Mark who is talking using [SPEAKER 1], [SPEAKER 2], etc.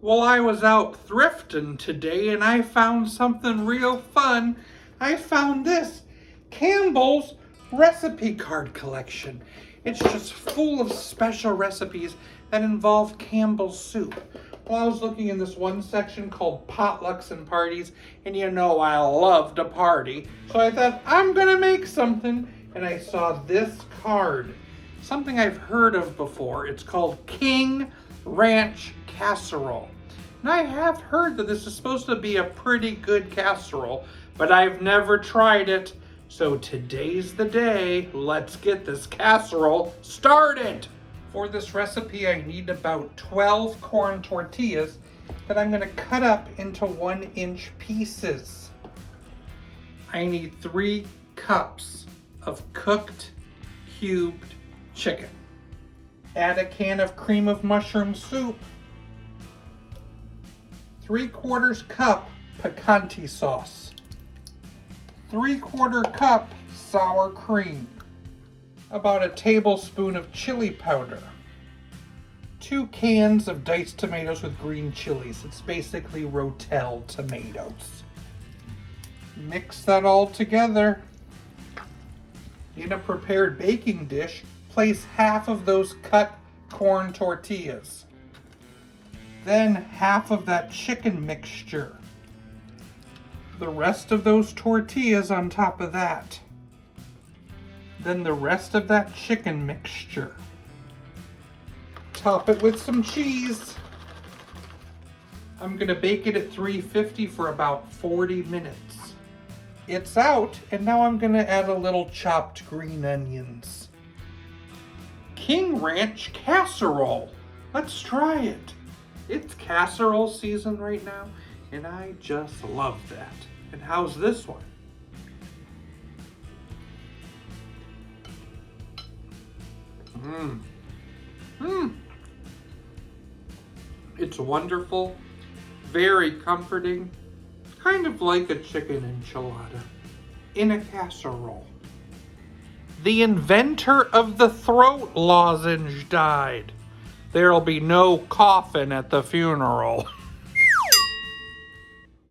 [SPEAKER 1] Well, I was out thrifting today and I found something real fun. I found this Campbell's recipe card collection. It's just full of special recipes that involve Campbell's soup. Well, I was looking in this one section called potlucks and parties, and you know I love to party. So I thought, I'm gonna make something, and I saw this card. Something I've heard of before. It's called King Ranch Casserole. And I have heard that this is supposed to be a pretty good casserole, but I've never tried it. So today's the day. Let's get this casserole started. For this recipe, I need about 12 corn tortillas that I'm gonna cut up into 1-inch pieces. I need 3 cups of cooked, cubed chicken. Add a can of cream of mushroom soup. 3/4 cup picante sauce. 3/4 cup sour cream. About a tablespoon of chili powder. 2 cans of diced tomatoes with green chilies. It's basically Rotel tomatoes. Mix that all together. In a prepared baking dish, place half of those cut corn tortillas. Then half of that chicken mixture. The rest of those tortillas on top of that. Then the rest of that chicken mixture. Top it with some cheese. I'm gonna bake it at 350 for about 40 minutes. It's out, and now I'm gonna add a little chopped green onions. King Ranch Casserole. Let's try it. It's casserole season right now, and I just love that. And how's this one? It's wonderful, very comforting, kind of like a chicken enchilada in a casserole. The inventor of the throat lozenge died. There'll be no coffin at the funeral.